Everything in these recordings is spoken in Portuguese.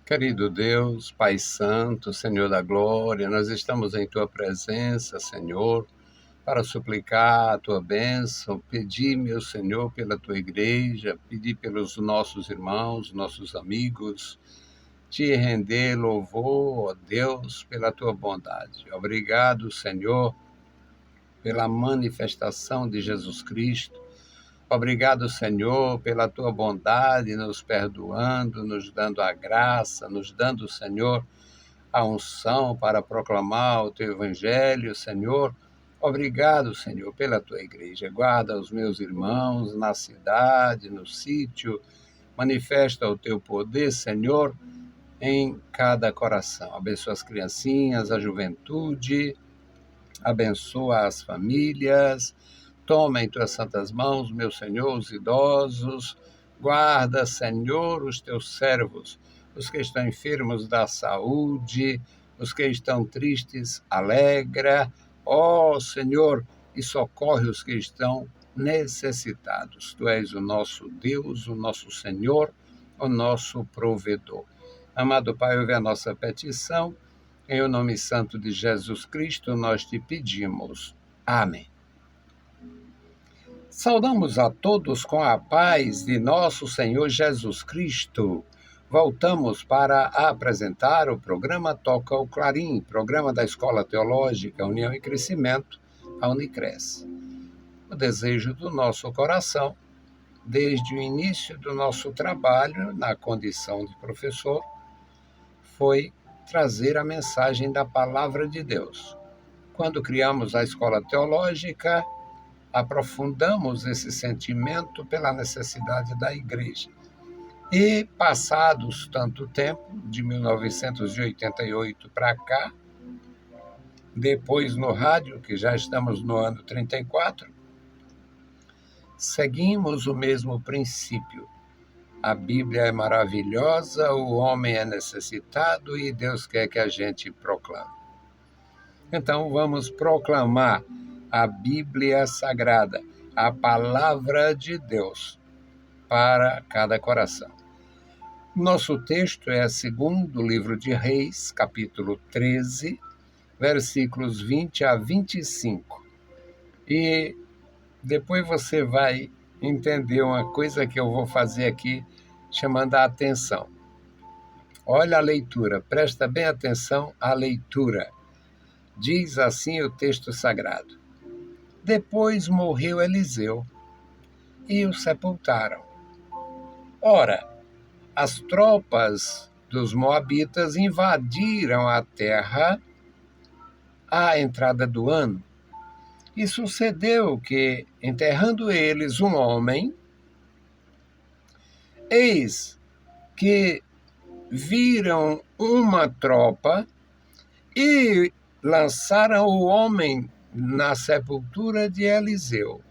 Querido Deus, Pai Santo, Senhor da Glória, nós estamos em Tua presença, Senhor, para suplicar a Tua bênção, pedir, meu Senhor, pela Tua igreja, pedir pelos nossos irmãos, nossos amigos, te render louvor, ó Deus, pela Tua bondade. Obrigado, Senhor, pela manifestação de Jesus Cristo. Obrigado, Senhor, pela tua bondade, nos perdoando, nos dando a graça, nos dando, Senhor, a unção para proclamar o teu evangelho, Senhor. Obrigado, Senhor, pela tua igreja. Guarda os meus irmãos na cidade, no sítio. Manifesta o teu poder, Senhor, em cada coração. Abençoa as criancinhas, a juventude, abençoa as famílias. Toma em tuas santas mãos, meu Senhor, os idosos. Guarda, Senhor, os teus servos, os que estão enfermos da saúde, os que estão tristes, alegra. Ó, Senhor, e socorre os que estão necessitados. Tu és o nosso Deus, o nosso Senhor, o nosso provedor. Amado Pai, ouve a nossa petição. Em o nome santo de Jesus Cristo, nós te pedimos. Amém. Saudamos a todos com a paz de nosso Senhor Jesus Cristo. Voltamos para apresentar o programa Toca o Clarim, programa da Escola Teológica União e Crescimento, a Unicres. O desejo do nosso coração, desde o início do nosso trabalho na condição de professor, foi trazer a mensagem da Palavra de Deus. Quando criamos a Escola Teológica, aprofundamos esse sentimento pela necessidade da igreja. E, passados tanto tempo, de 1988 para cá, depois no rádio, que já estamos no ano 34, seguimos o mesmo princípio. A Bíblia é maravilhosa, o homem é necessitado e Deus quer que a gente proclame. Então, vamos proclamar a Bíblia Sagrada, a Palavra de Deus, para cada coração. Nosso texto é segundo livro de Reis, capítulo 13, versículos 20 a 25. E depois você vai entender uma coisa que eu vou fazer aqui, chamando a atenção. Olha a leitura, presta bem atenção à leitura. Diz assim o texto sagrado. Depois morreu Eliseu, e o sepultaram. Ora, as tropas dos moabitas invadiram a terra à entrada do ano. E sucedeu que, enterrando eles um homem, eis que viram uma tropa e lançaram o homem na sepultura de Eliseu.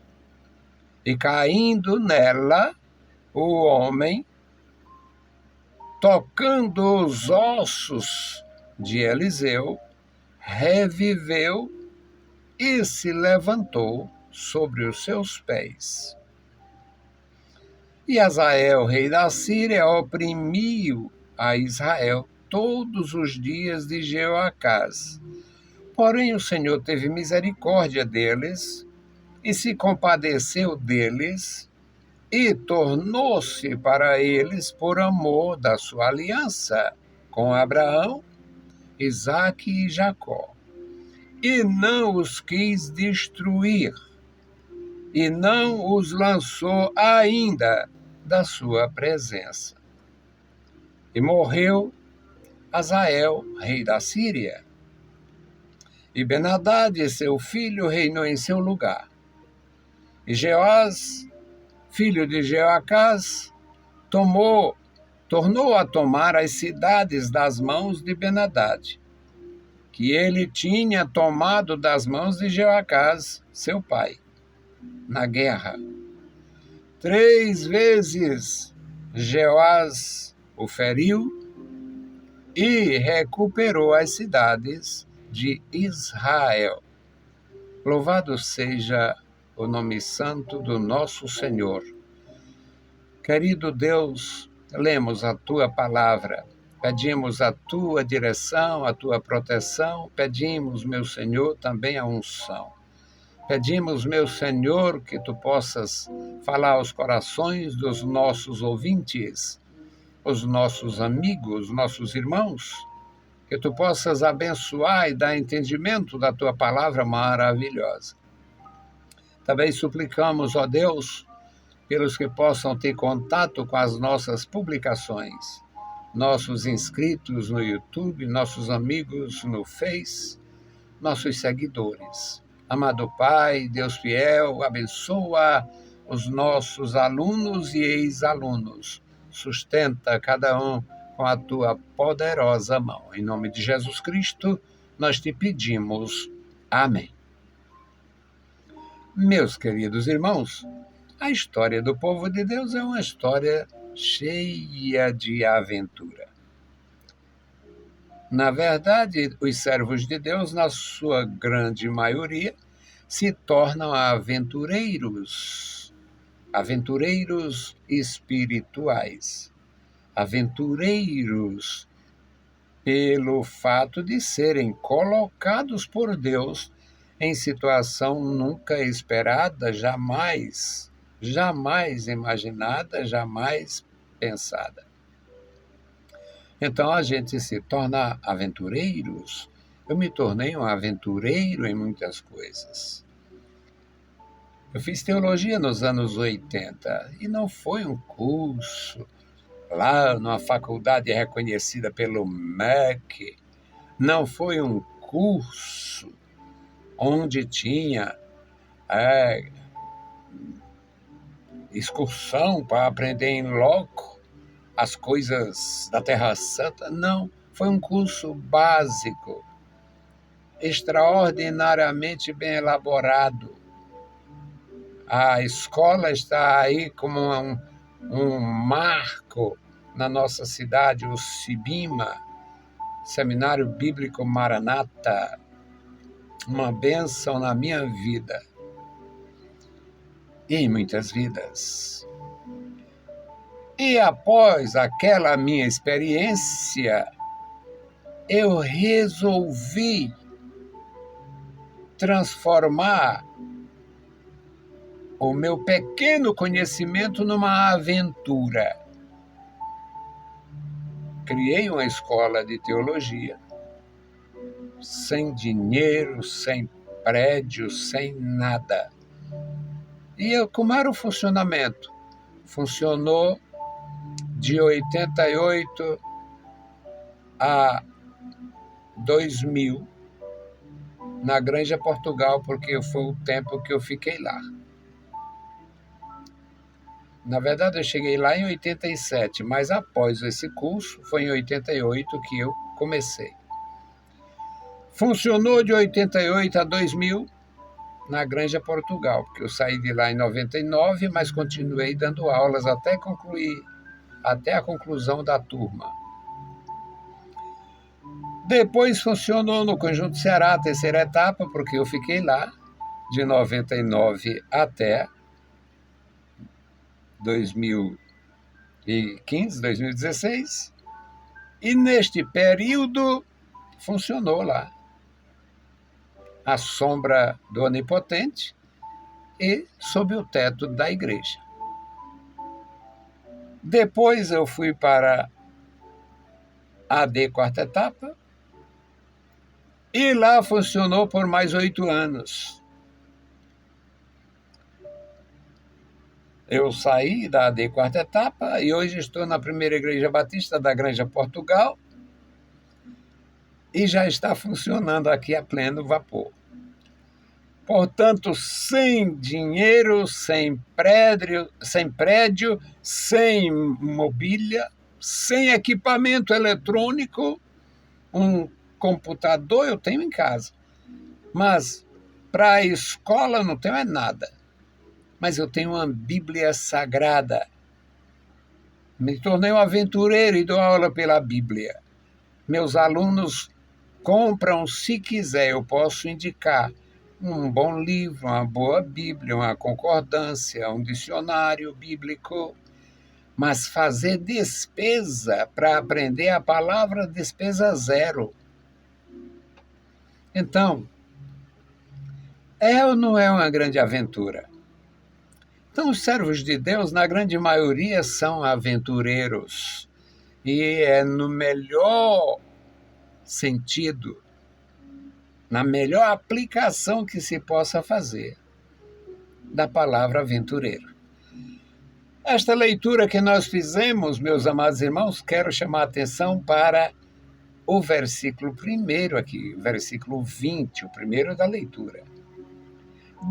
E caindo nela, o homem, tocando os ossos de Eliseu, reviveu e se levantou sobre os seus pés. E Hazael, rei da Síria, oprimiu a Israel todos os dias de Jeoacás. Porém, o Senhor teve misericórdia deles e se compadeceu deles e tornou-se para eles por amor da sua aliança com Abraão, Isaque e Jacó. E não os quis destruir, e não os lançou ainda da sua presença. E morreu Hazael, rei da Síria. E Ben-Hadad, seu filho, reinou em seu lugar. E Jeoás, filho de Jeoacás, tornou a tomar as cidades das mãos de Ben-Hadad, que ele tinha tomado das mãos de Jeoacás, seu pai, na guerra. 3 vezes Jeoás o feriu e recuperou as cidades de Israel. Louvado seja o nome santo do nosso Senhor. Querido Deus, lemos a Tua palavra, Pedimos a tua direção, a tua proteção, pedimos, meu Senhor, também a unção. Pedimos, meu Senhor, que tu possas falar aos corações dos nossos ouvintes, os nossos amigos, nossos irmãos, que tu possas abençoar e dar entendimento da tua palavra maravilhosa. Também suplicamos, ó Deus, pelos que possam ter contato com as nossas publicações, nossos inscritos no YouTube, nossos amigos no Face, nossos seguidores. Amado Pai, Deus fiel, abençoa os nossos alunos e ex-alunos. Sustenta cada um com a tua poderosa mão. Em nome de Jesus Cristo, nós te pedimos. Amém. Meus queridos irmãos, a história do povo de Deus é uma história cheia de aventura. Na verdade, os servos de Deus, na sua grande maioria, se tornam aventureiros espirituais, aventureiros pelo fato de serem colocados por Deus em situação nunca esperada, jamais imaginada, jamais pensada. Então a gente se torna aventureiros. Eu me tornei um aventureiro em muitas coisas. Eu fiz teologia nos anos 80 e não foi um curso lá numa faculdade reconhecida pelo MEC. Não foi um curso onde tinha excursão para aprender em loco as coisas da Terra Santa. Não, foi um curso básico, extraordinariamente bem elaborado. A escola está aí como um marco na nossa cidade, o SIBIMA, Seminário Bíblico Maranata, uma bênção na minha vida e em muitas vidas. E após aquela minha experiência, eu resolvi transformar o meu pequeno conhecimento numa aventura. Criei uma escola de teologia, sem dinheiro, sem prédio, sem nada. E como era o funcionamento? Funcionou de 88 a 2000 na Granja Portugal, porque foi o tempo que eu fiquei lá. Na verdade, eu cheguei lá em 87, mas após esse curso, foi em 88 que eu comecei. Funcionou de 88 a 2000 na Granja Portugal, porque eu saí de lá em 99, mas continuei dando aulas até a conclusão da turma. Depois funcionou no Conjunto Ceará, a terceira etapa, porque eu fiquei lá de 99 até 2015, 2016, e neste período funcionou lá à sombra do Onipotente e sob o teto da igreja. Depois eu fui para a AD quarta etapa e lá funcionou por mais 8 anos. Eu saí da AD quarta etapa e hoje estou na primeira igreja batista da Granja Portugal e já está funcionando aqui a pleno vapor. Portanto, sem dinheiro, sem prédio, sem mobília, sem equipamento eletrônico, um computador eu tenho em casa, mas para a escola não tenho nada. Mas eu tenho uma Bíblia Sagrada. Me tornei um aventureiro e dou aula pela Bíblia. Meus alunos compram, se quiser, eu posso indicar um bom livro, uma boa Bíblia, uma concordância, um dicionário bíblico. mas fazer despesa para aprender a palavra, despesa zero. Então, é ou não é uma grande aventura? Então, os servos de Deus, na grande maioria, são aventureiros. E é no melhor sentido, na melhor aplicação que se possa fazer da palavra aventureiro. Esta leitura que nós fizemos, meus amados irmãos, quero chamar a atenção para o versículo 1 aqui, versículo 20, o primeiro da leitura.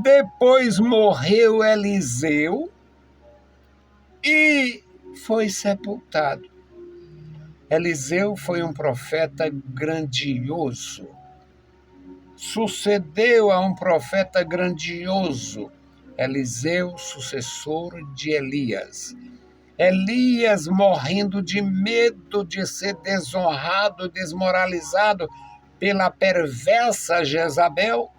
Depois morreu Eliseu e foi sepultado. Eliseu foi um profeta grandioso. Sucedeu a um profeta grandioso, Eliseu, sucessor de Elias. Elias morrendo de medo de ser desonrado, desmoralizado pela perversa Jezabel,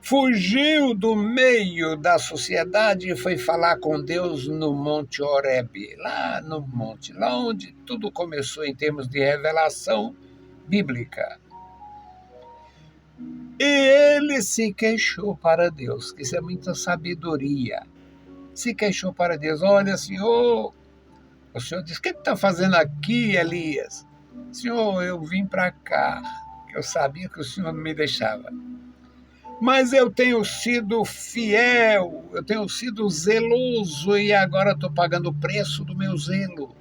fugiu do meio da sociedade e foi falar com Deus no Monte Horebe, lá no monte, lá onde tudo começou em termos de revelação bíblica. E ele se queixou para Deus, que isso é muita sabedoria. Se queixou para Deus, olha, Senhor, o Senhor disse, o que está fazendo aqui, Elias? Senhor, eu vim para cá, que eu sabia que o Senhor não me deixava. Mas eu tenho sido fiel, eu tenho sido zeloso e agora estou pagando o preço do meu zelo.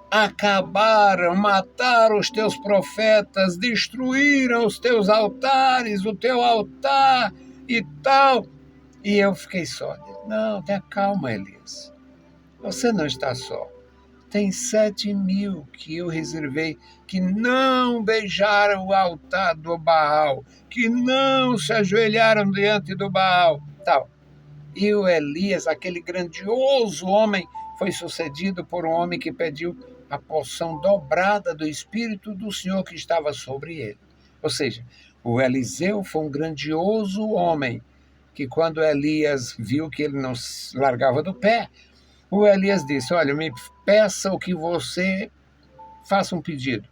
Acabaram, mataram os teus profetas, destruíram os teus altares, o teu altar e tal. E eu fiquei só. Não, tenha calma, Elias. Você não está só. Tem 7.000 que eu reservei que não beijaram o altar do Baal, que não se ajoelharam diante do Baal, tal. E o Elias, aquele grandioso homem, foi sucedido por um homem que pediu a porção dobrada do Espírito do Senhor que estava sobre ele. Ou seja, o Eliseu foi um grandioso homem, que quando Elias viu que ele não largava do pé, o Elias disse, olha, me peça o que você faça um pedido.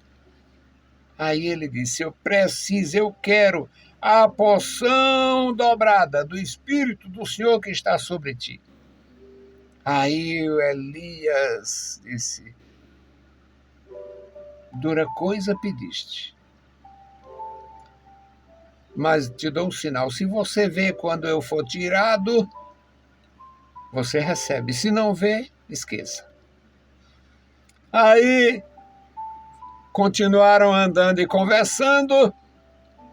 Aí ele disse, eu quero a porção dobrada do Espírito do Senhor que está sobre ti. Aí o Elias disse, dura coisa pediste, mas te dou um sinal, se você vê quando eu for tirado, você recebe, se não vê, esqueça. Aí continuaram andando e conversando,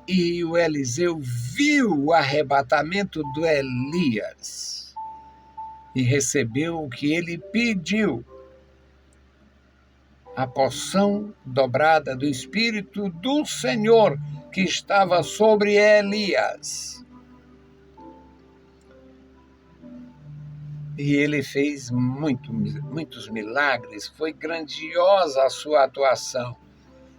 e o Eliseu viu o arrebatamento do Elias e recebeu o que ele pediu, a porção dobrada do Espírito do Senhor que estava sobre Elias. E ele fez muitos milagres, foi grandiosa a sua atuação.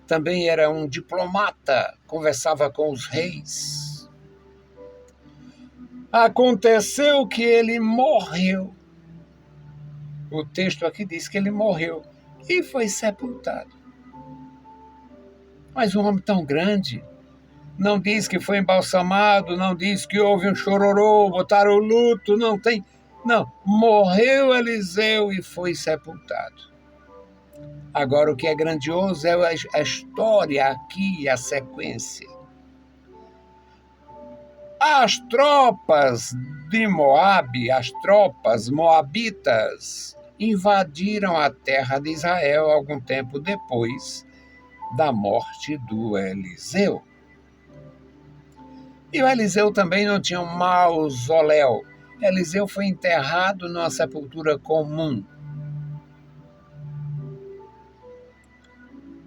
Também era um diplomata, conversava com os reis. Aconteceu que ele morreu. O texto aqui diz que ele morreu e foi sepultado. Mas um homem tão grande, não diz que foi embalsamado, não diz que houve um chororô, botaram o luto, não tem... Não, morreu Eliseu e foi sepultado. Agora, o que é grandioso é a história aqui, a sequência. As tropas de Moabe, as tropas moabitas, invadiram a terra de Israel algum tempo depois da morte do Eliseu. E o Eliseu também não tinha um mausoléu. Eliseu foi enterrado numa sepultura comum.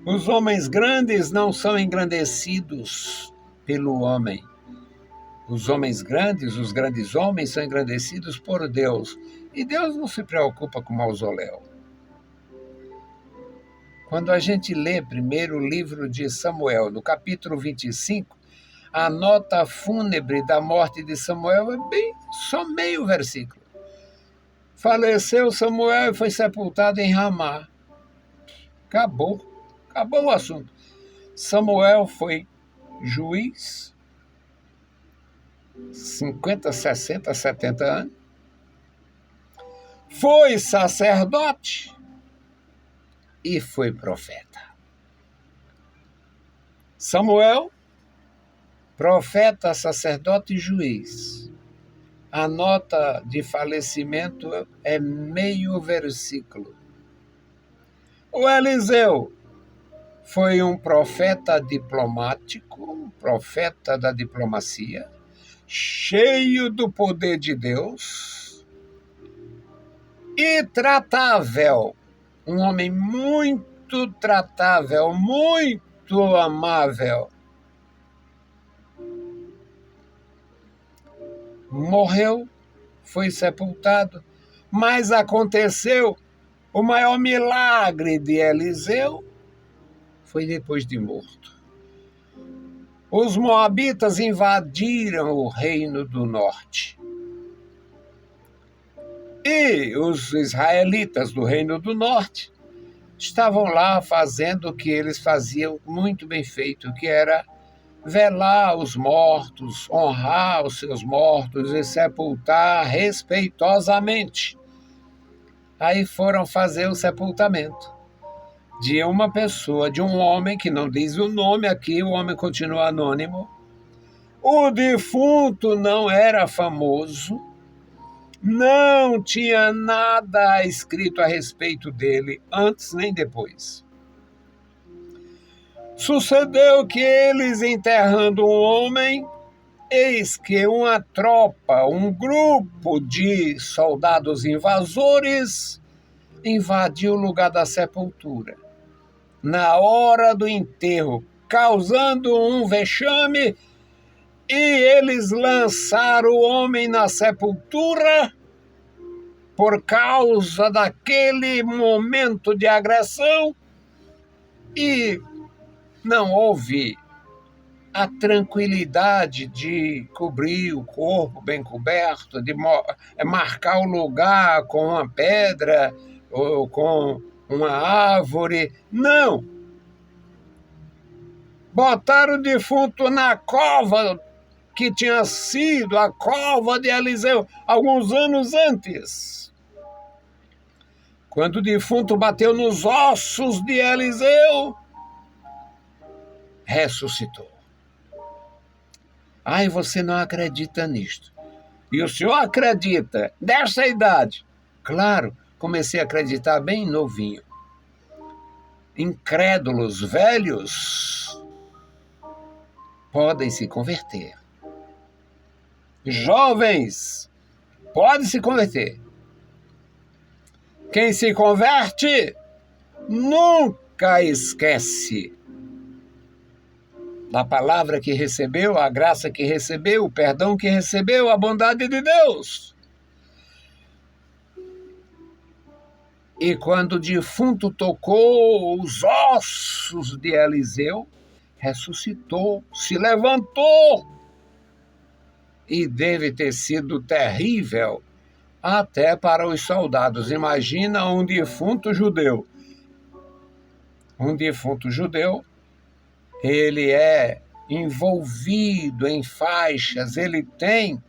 Os homens grandes não são engrandecidos pelo homem. Os homens grandes, os grandes homens, são engrandecidos por Deus. E Deus não se preocupa com o mausoléu. Quando a gente lê primeiro o livro de Samuel, no capítulo 25, A nota fúnebre da morte de Samuel é bem só meio versículo. Faleceu Samuel e foi sepultado em Ramá. Acabou o assunto. Samuel foi juiz, 50, 60, 70 anos. Foi sacerdote e foi profeta. Samuel, profeta, sacerdote e juiz. A nota de falecimento é meio versículo. O Eliseu foi um profeta diplomático, um profeta da diplomacia, cheio do poder de Deus e tratável, um homem muito tratável, muito amável. Morreu, foi sepultado, mas aconteceu o maior milagre de Eliseu, foi depois de morto. Os moabitas invadiram o reino do norte. E os israelitas do reino do norte estavam lá fazendo o que eles faziam muito bem feito, que era velar os mortos, honrar os seus mortos e sepultar respeitosamente. Aí foram fazer o sepultamento de uma pessoa, de um homem que não diz o nome aqui, o homem continua anônimo. O defunto não era famoso, não tinha nada escrito a respeito dele, antes nem depois. Sucedeu que eles, enterrando um homem, eis que uma tropa, um grupo de soldados invasores, invadiu o lugar da sepultura. Na hora do enterro, causando um vexame, e eles lançaram o homem na sepultura por causa daquele momento de agressão e não houve a tranquilidade de cobrir o corpo bem coberto, de marcar o lugar com uma pedra ou com uma árvore. Não! Botaram o defunto na cova que tinha sido a cova de Eliseu alguns anos antes. Quando o defunto bateu nos ossos de Eliseu, ressuscitou. Ai, você não acredita nisto. E o senhor acredita dessa idade? Claro, comecei a acreditar bem novinho. Incrédulos velhos podem se converter. Jovens podem se converter. Quem se converte nunca esquece da palavra que recebeu, a graça que recebeu, o perdão que recebeu, a bondade de Deus. E quando o defunto tocou os ossos de Eliseu, ressuscitou, se levantou. E deve ter sido terrível até para os soldados. Imagina um defunto judeu. Um defunto judeu, ele é envolvido em faixas, ele tem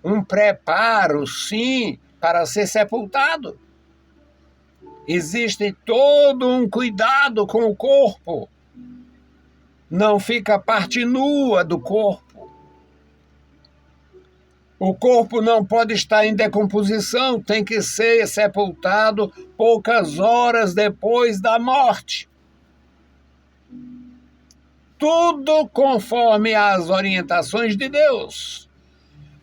um preparo, sim, para ser sepultado. Existe todo um cuidado com o corpo. Não fica a parte nua do corpo. O corpo não pode estar em decomposição, tem que ser sepultado poucas horas depois da morte. Tudo conforme as orientações de Deus.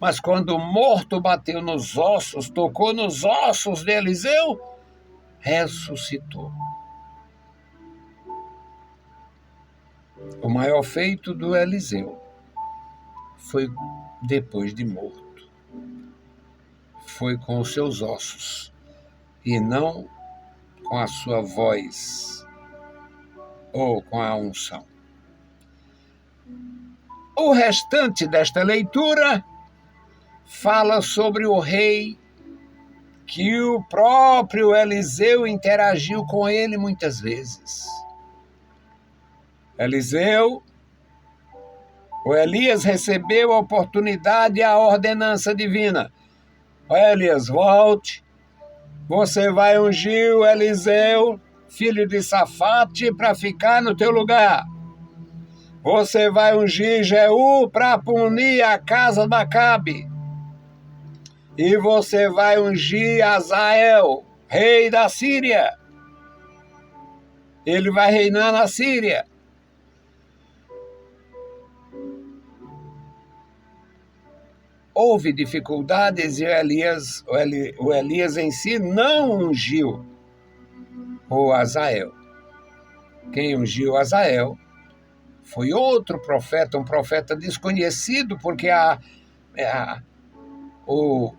Mas quando o morto bateu nos ossos, tocou nos ossos de Eliseu, ressuscitou. O maior feito do Eliseu foi depois de morto. Foi com os seus ossos e não com a sua voz ou com a unção. O restante desta leitura fala sobre o rei que o próprio Eliseu interagiu com ele muitas vezes. O Elias recebeu a oportunidade e a ordenança divina. Elias, volte, você vai ungir o Eliseu, filho de Safate, para ficar no teu lugar. Você vai ungir Jeú para punir a casa de Acabe. E você vai ungir Azael, rei da Síria. Ele vai reinar na Síria. Houve dificuldades e o Elias em si não ungiu o Azael. Quem ungiu Azael foi outro profeta, um profeta desconhecido, porque o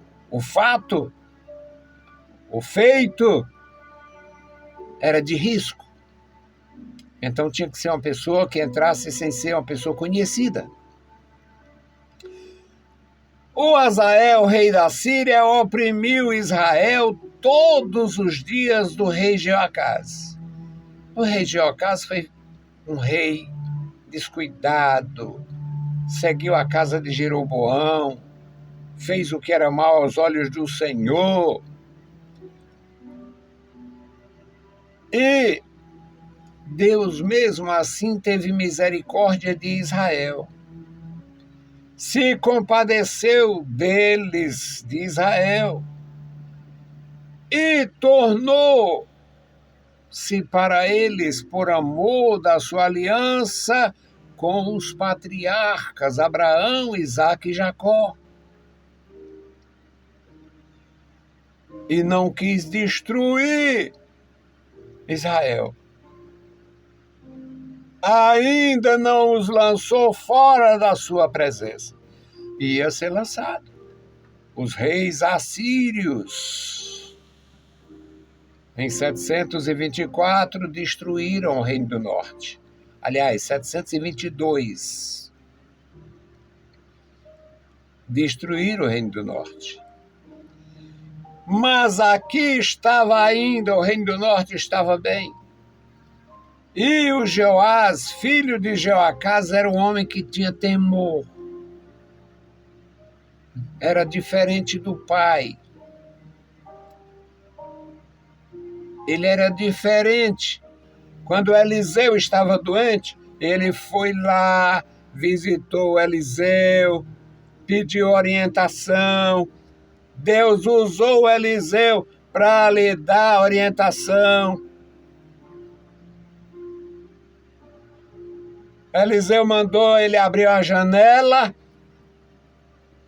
feito era de risco. Então tinha que ser uma pessoa que entrasse sem ser uma pessoa conhecida. O Azael, rei da Síria, oprimiu Israel todos os dias do rei Jeoacás. O rei Jeoacás foi um rei descuidado, seguiu a casa de Jeroboão, fez o que era mal aos olhos do Senhor. E Deus mesmo assim teve misericórdia de Israel. Se compadeceu deles, de Israel, e tornou-se para eles, por amor da sua aliança com os patriarcas Abraão, Isaque e Jacó. E não quis destruir Israel. Ainda não os lançou fora da sua presença. Ia ser lançado. Os reis assírios, em 724, destruíram o Reino do Norte. Aliás, 722. Destruíram o Reino do Norte. Mas aqui estava ainda, o Reino do Norte estava bem. E o Jeoás, filho de Jeoacás, era um homem que tinha temor. Era diferente do pai. Ele era diferente. Quando Eliseu estava doente, ele foi lá, visitou Eliseu, pediu orientação. Deus usou Eliseu para lhe dar orientação. Eliseu mandou ele abrir a janela,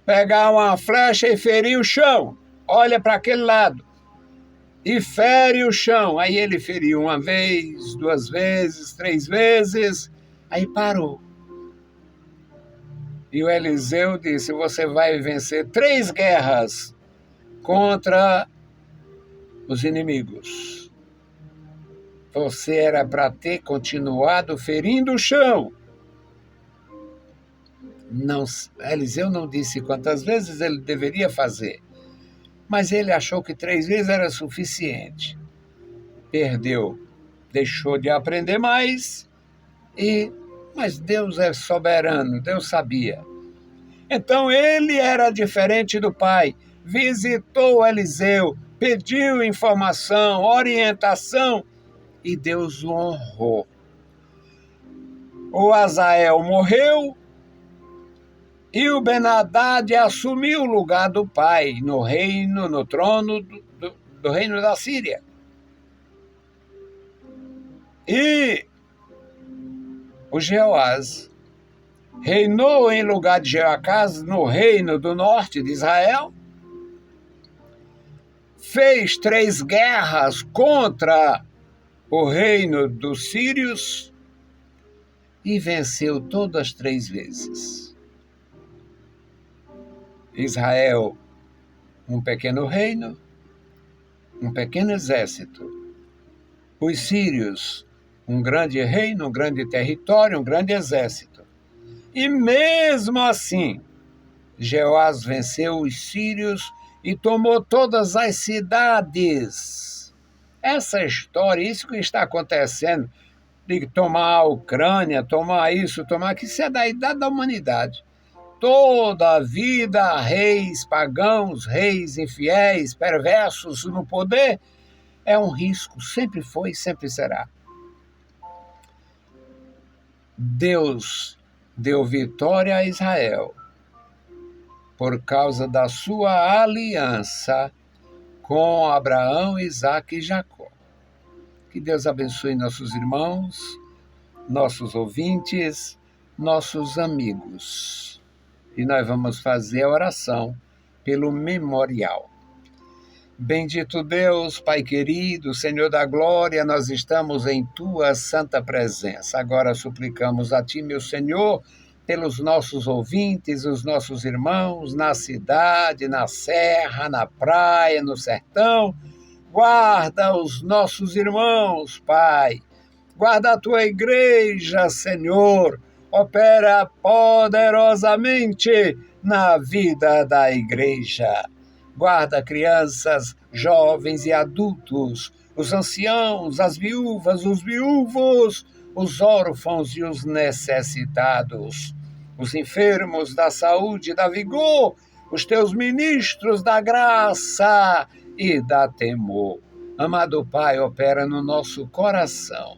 pegar uma flecha e ferir o chão. Olha para aquele lado. E fere o chão. Aí ele feriu uma vez, 2 vezes, 3 vezes. Aí parou. E o Eliseu disse, você vai vencer 3 guerras contra os inimigos. Você era para ter continuado ferindo o chão. Não, Eliseu não disse quantas vezes ele deveria fazer, mas ele achou que 3 vezes era suficiente. Perdeu, deixou de aprender mais, mas Deus é soberano, Deus sabia. Então ele era diferente do pai, visitou Eliseu, pediu informação, orientação, e Deus o honrou. O Azael morreu, e o Ben-Hadad assumiu o lugar do pai no reino, no trono do reino da Síria. E o Jeoás reinou em lugar de Jeoacás no reino do norte de Israel, fez 3 guerras contra o reino dos sírios e venceu todas 3 vezes. Israel, um pequeno reino, um pequeno exército. Os sírios, um grande reino, um grande território, um grande exército. E mesmo assim, Jeoás venceu os sírios e tomou todas as cidades. Essa história, isso que está acontecendo, de tomar a Ucrânia, tomar isso, tomar aquilo, isso é da idade da humanidade. Toda a vida, reis pagãos, reis infiéis, perversos no poder, é um risco, sempre foi e sempre será. Deus deu vitória a Israel por causa da sua aliança com Abraão, Isaque e Jacó. Que Deus abençoe nossos irmãos, nossos ouvintes, nossos amigos. E nós vamos fazer a oração pelo memorial. Bendito Deus, Pai querido, Senhor da glória, nós estamos em Tua santa presença. Agora suplicamos a Ti, meu Senhor, pelos nossos ouvintes, os nossos irmãos, na cidade, na serra, na praia, no sertão. Guarda os nossos irmãos, Pai. Guarda a Tua igreja, Senhor. Opera poderosamente na vida da igreja. Guarda crianças, jovens e adultos, os anciãos, as viúvas, os viúvos, os órfãos e os necessitados, os enfermos da saúde e da vigor, os teus ministros da graça e da temor. Amado Pai, opera no nosso coração.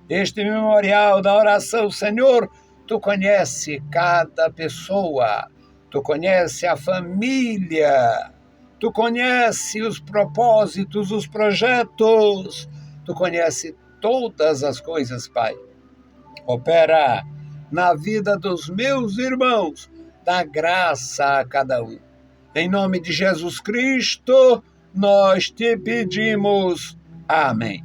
Este memorial da oração, Senhor, Tu conhece cada pessoa, Tu conhece a família, Tu conhece os propósitos, os projetos, Tu conhece todas as coisas, Pai. Opera na vida dos meus irmãos, dá graça a cada um. Em nome de Jesus Cristo, nós te pedimos. Amém.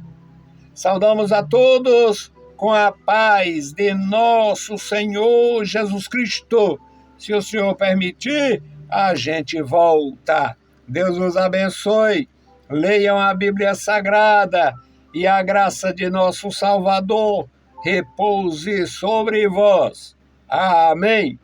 Saudamos a todos com a paz de nosso Senhor Jesus Cristo. Se o Senhor permitir, a gente volta. Deus os abençoe. Leiam a Bíblia Sagrada e a graça de nosso Salvador repouse sobre vós. Amém.